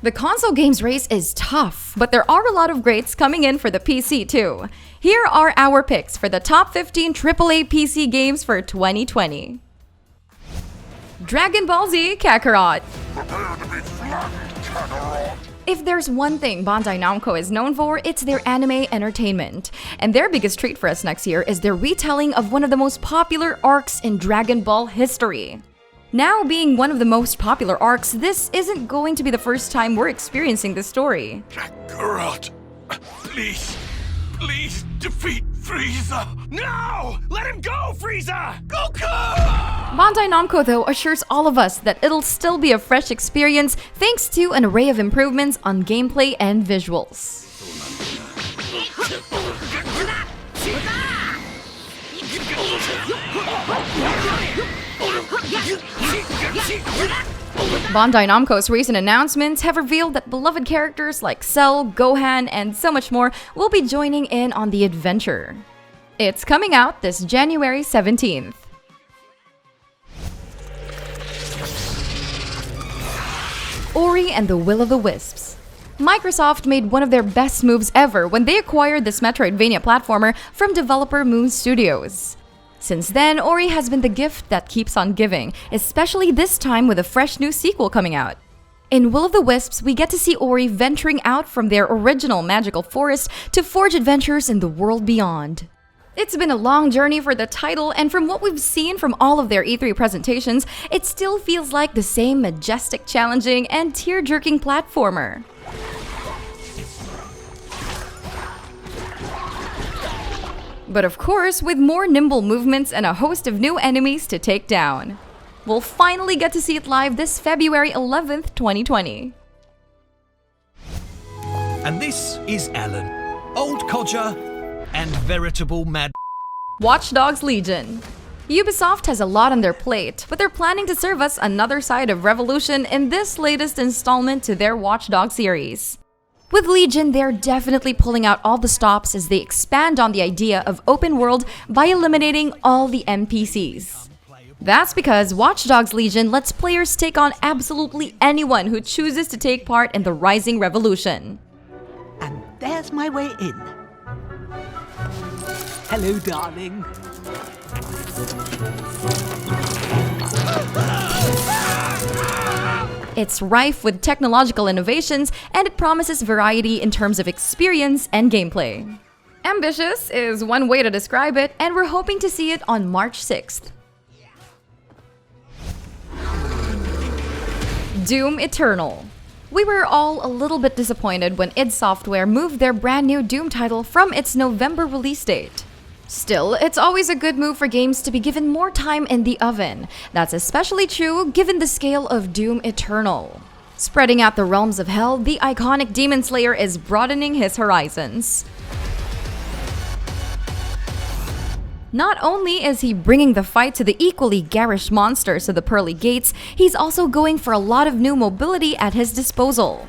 The console games race is tough, but there are a lot of greats coming in for the PC too. Here are our picks for the top 15 AAA PC games for 2020. Dragon Ball Z Kakarot. Prepare to be flattened, Kakarot. If there's one thing Bandai Namco is known for, it's their anime entertainment. And their biggest treat for us next year is their retelling of one of the most popular arcs in Dragon Ball history. Now being one of the most popular arcs, this isn't going to be the first time we're experiencing this story. Kakarot, please defeat Frieza. No! Let him go, Frieza! Goku! Bandai Namco, though, assures all of us that it'll still be a fresh experience thanks to an array of improvements on gameplay and visuals. Bandai Namco's recent announcements have revealed that beloved characters like Cell, Gohan, and so much more will be joining in on the adventure. It's coming out this January 17th. Ori and the Will of the Wisps. Microsoft made one of their best moves ever when they acquired this Metroidvania platformer from developer Moon Studios. Since then, Ori has been the gift that keeps on giving, especially this time with a fresh new sequel coming out. In Will of the Wisps, we get to see Ori venturing out from their original magical forest to forge adventures in the world beyond. It's been a long journey for the title, and from what we've seen from all of their E3 presentations, it still feels like the same majestic, challenging, and tear-jerking platformer. But of course, with more nimble movements and a host of new enemies to take down. We'll finally get to see it live this February 11th, 2020. And this is Alan, old codger and veritable mad. Watch Dogs Legion. Ubisoft has a lot on their plate, but they're planning to serve us another side of Revolution in this latest installment to their Watch Dogs series. With Legion, they're definitely pulling out all the stops as they expand on the idea of open world by eliminating all the NPCs. That's because Watch Dogs Legion lets players take on absolutely anyone who chooses to take part in the rising revolution. And there's my way in. Hello, darling. It's rife with technological innovations, and it promises variety in terms of experience and gameplay. Ambitious is one way to describe it, and we're hoping to see it on March 6th. Doom Eternal. We were all a little bit disappointed when id Software moved their brand new Doom title from its November release date. Still, it's always a good move for games to be given more time in the oven. That's especially true given the scale of Doom Eternal. Spreading out the realms of hell, the iconic Demon Slayer is broadening his horizons. Not only is he bringing the fight to the equally garish monsters of the Pearly Gates, he's also going for a lot of new mobility at his disposal.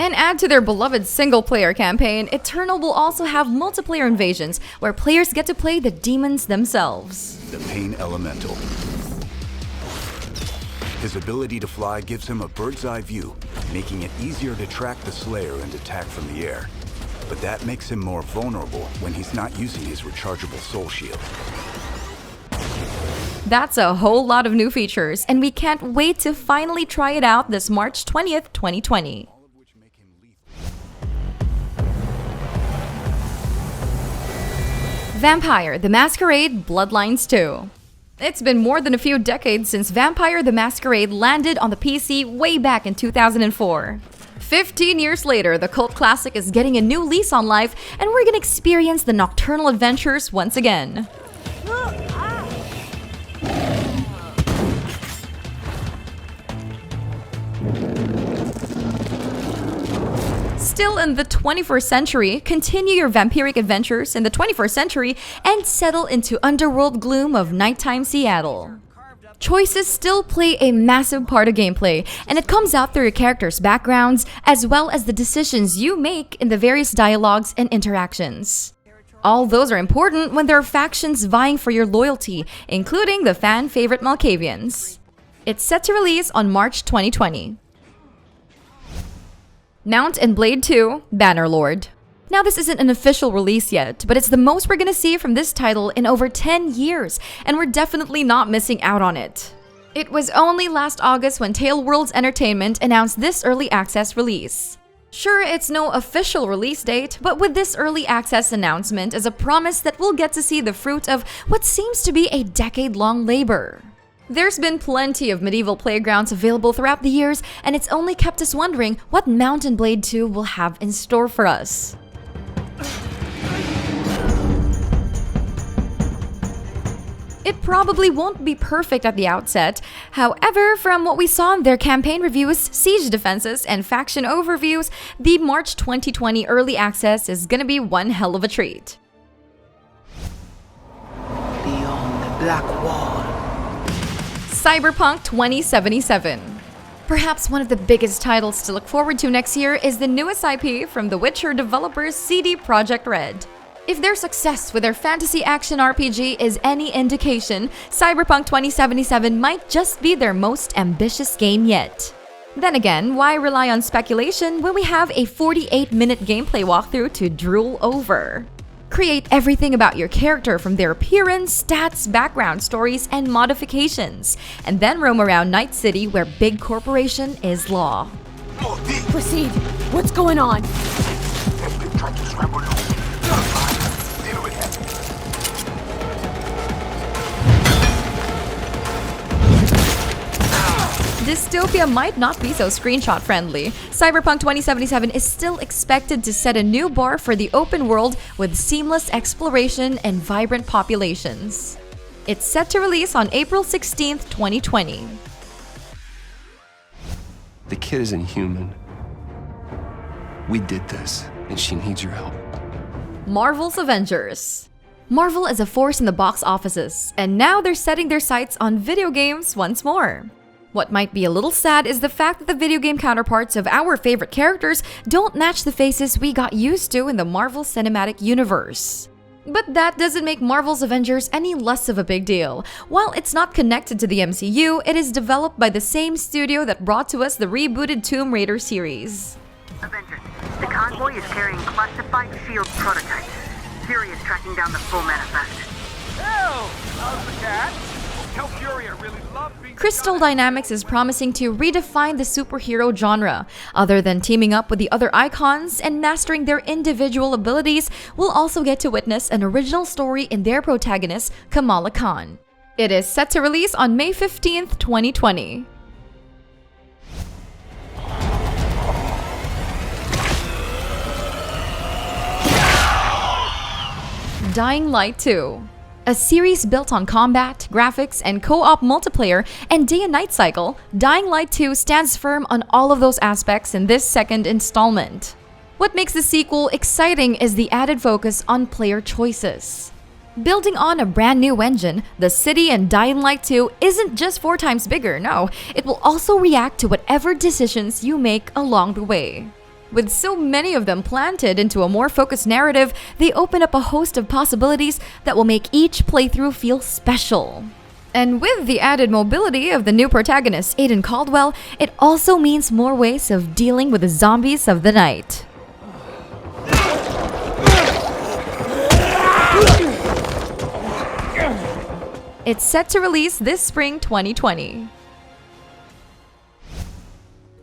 And add to their beloved single-player campaign, Eternal will also have multiplayer invasions, where players get to play the demons themselves. The Pain Elemental. His ability to fly gives him a bird's-eye view, making it easier to track the Slayer and attack from the air. But that makes him more vulnerable when he's not using his rechargeable soul shield. That's a whole lot of new features, and we can't wait to finally try it out this March 20th, 2020. Vampire: The Masquerade Bloodlines 2. It's been more than a few decades since Vampire: The Masquerade landed on the PC way back in 2004. 15 years later, the cult classic is getting a new lease on life, and we're gonna experience the nocturnal adventures once again. Still in the 21st century, continue your vampiric adventures in the 21st century and settle into underworld gloom of nighttime Seattle. Choices still play a massive part of gameplay, and it comes out through your characters' backgrounds, as well as the decisions you make in the various dialogues and interactions. All those are important when there are factions vying for your loyalty, including the fan-favorite Malkavians. It's set to release on March 2020. Mount & Blade 2 Bannerlord. Now this isn't an official release yet, but it's the most we're gonna see from this title in over 10 years, and we're definitely not missing out on it. It was only last August when Tale Worlds Entertainment announced this early access release. Sure, it's no official release date, but with this early access announcement is a promise that we'll get to see the fruit of what seems to be a decade-long labor. There's been plenty of medieval playgrounds available throughout the years, and it's only kept us wondering what Mount & Blade 2 will have in store for us. It probably won't be perfect at the outset. However, from what we saw in their campaign reviews, siege defenses, and faction overviews, the March 2020 early access is gonna be one hell of a treat. Beyond the black wall. Cyberpunk 2077. Perhaps one of the biggest titles to look forward to next year is the newest IP from The Witcher developers CD Projekt Red. If their success with their fantasy action RPG is any indication, Cyberpunk 2077 might just be their most ambitious game yet. Then again, why rely on speculation when we have a 48-minute gameplay walkthrough to drool over? Create everything about your character from their appearance, stats, background stories, and modifications, and then roam around Night City where big corporation is law. Proceed. What's going on? Dystopia might not be so screenshot friendly. Cyberpunk 2077 is still expected to set a new bar for the open world with seamless exploration and vibrant populations. It's set to release on April 16th, 2020. The kid isn't human. We did this, and she needs your help. Marvel's Avengers. Marvel is a force in the box offices, and now they're setting their sights on video games once more. What might be a little sad is the fact that the video game counterparts of our favorite characters don't match the faces we got used to in the Marvel Cinematic Universe. But that doesn't make Marvel's Avengers any less of a big deal. While it's not connected to the MCU, it is developed by the same studio that brought to us the rebooted Tomb Raider series. Avengers, the convoy is carrying classified SHIELD prototypes. Fury is tracking down the full manifest. Oh, how's the cat? Tell Fury I really love being Crystal Dynamics is promising to redefine the superhero genre. Other than teaming up with the other icons and mastering their individual abilities, we'll also get to witness an original story in their protagonist, Kamala Khan. It is set to release on May 15th, 2020. Dying Light 2. A series built on combat, graphics, and co-op multiplayer and day and night cycle, Dying Light 2 stands firm on all of those aspects in this second installment. What makes the sequel exciting is the added focus on player choices. Building on a brand new engine, the city in Dying Light 2 isn't just 4 times bigger, no, it will also react to whatever decisions you make along the way. With so many of them planted into a more focused narrative, they open up a host of possibilities that will make each playthrough feel special. And with the added mobility of the new protagonist, Aiden Caldwell, it also means more ways of dealing with the zombies of the night. It's set to release this spring 2020.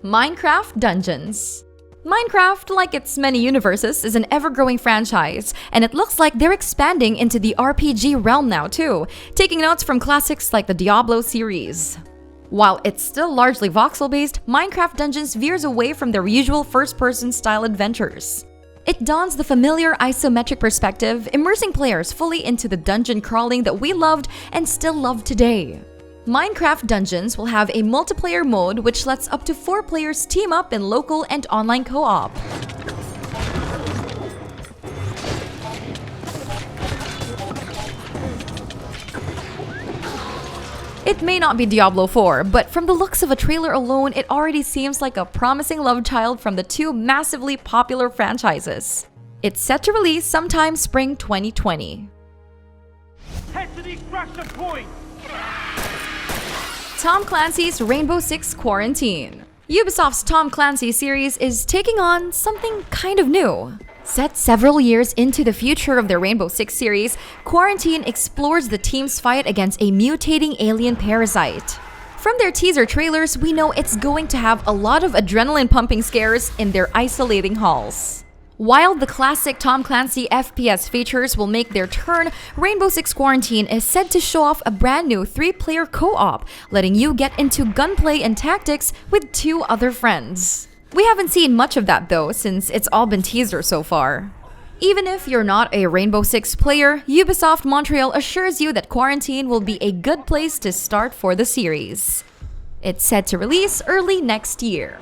Minecraft Dungeons. Minecraft, like its many universes, is an ever-growing franchise, and it looks like they're expanding into the RPG realm now too, taking notes from classics like the Diablo series. While it's still largely voxel-based, Minecraft Dungeons veers away from their usual first-person style adventures. It dons the familiar isometric perspective, immersing players fully into the dungeon crawling that we loved and still love today. Minecraft Dungeons will have a multiplayer mode which lets up to 4 players team up in local and online co-op. It may not be Diablo 4, but from the looks of a trailer alone, it already seems like a promising love child from the 2 massively popular franchises. It's set to release sometime spring 2020. Head to the extraction point! Tom Clancy's Rainbow Six Quarantine. Ubisoft's Tom Clancy series is taking on something kind of new. Set several years into the future of their Rainbow Six series, Quarantine explores the team's fight against a mutating alien parasite. From their teaser trailers, we know it's going to have a lot of adrenaline-pumping scares in their isolating halls. While the classic Tom Clancy FPS features will make their turn, Rainbow Six Quarantine is said to show off a brand new 3-player co-op, letting you get into gunplay and tactics with 2 other friends. We haven't seen much of that though, since it's all been teaser so far. Even if you're not a Rainbow Six player, Ubisoft Montreal assures you that Quarantine will be a good place to start for the series. It's set to release early next year.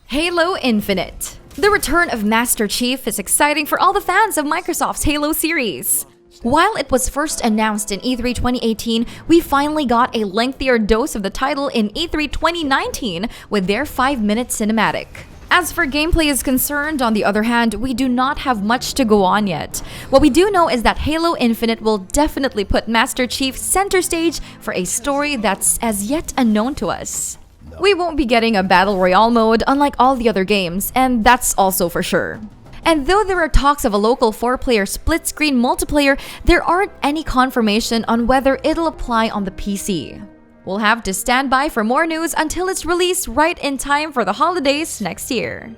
Halo Infinite. The return of Master Chief is exciting for all the fans of Microsoft's Halo series. While it was first announced in E3 2018, we finally got a lengthier dose of the title in E3 2019 with their 5-minute cinematic. As for gameplay is concerned, on the other hand, we do not have much to go on yet. What we do know is that Halo Infinite will definitely put Master Chief center stage for a story that's as yet unknown to us. We won't be getting a Battle Royale mode unlike all the other games, and that's also for sure. And though there are talks of a local 4-player split-screen multiplayer, there aren't any confirmation on whether it'll apply on the PC. We'll have to stand by for more news until it's released right in time for the holidays next year.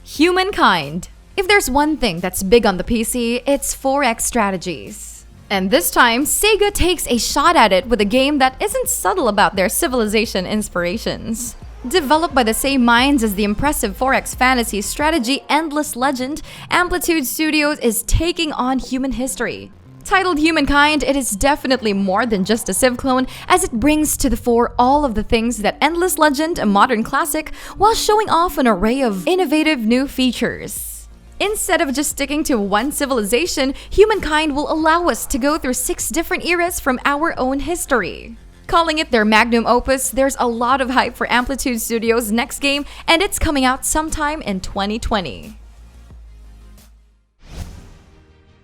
Humankind. If there's one thing that's big on the PC, it's 4X strategies. And this time, Saga takes a shot at it with a game that isn't subtle about their Civilization inspirations. Developed by the same minds as the impressive 4X fantasy strategy Endless Legend, Amplitude Studios is taking on human history. Titled Humankind, it is definitely more than just a Civ clone, as it brings to the fore all of the things that Endless Legend, a modern classic, while showing off an array of innovative new features. Instead of just sticking to one civilization, Humankind will allow us to go through 6 different eras from our own history. Calling it their magnum opus, there's a lot of hype for Amplitude Studios' next game, and it's coming out sometime in 2020.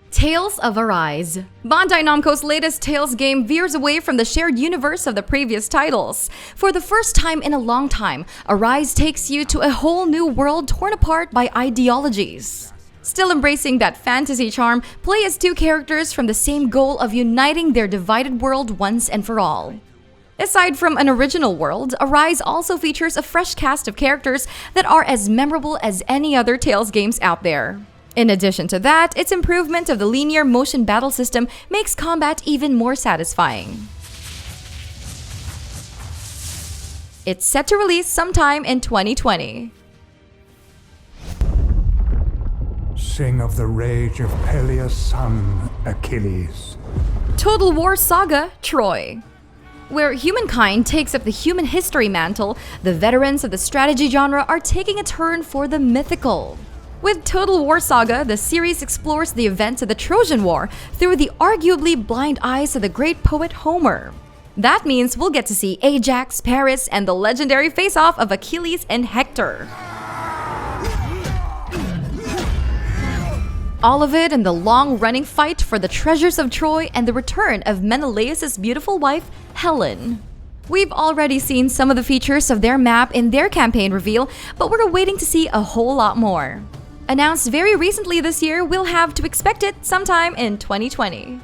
Tales of Arise. Bandai Namco's latest Tales game veers away from the shared universe of the previous titles. For the first time in a long time, Arise takes you to a whole new world torn apart by ideologies. Still embracing that fantasy charm, play as 2 characters from the same goal of uniting their divided world once and for all. Aside from an original world, Arise also features a fresh cast of characters that are as memorable as any other Tales games out there. In addition to that, its improvement of the linear motion battle system makes combat even more satisfying. It's set to release sometime in 2020. Sing of the rage of Peleus' son, Achilles. Total War Saga, Troy. Where Humankind takes up the human history mantle, the veterans of the strategy genre are taking a turn for the mythical. With Total War Saga, the series explores the events of the Trojan War through the arguably blind eyes of the great poet Homer. That means we'll get to see Ajax, Paris, and the legendary face-off of Achilles and Hector. All of it in the long-running fight for the treasures of Troy and the return of Menelaus' beautiful wife, Helen. We've already seen some of the features of their map in their campaign reveal, but we're waiting to see a whole lot more. Announced very recently this year, we'll have to expect it sometime in 2020.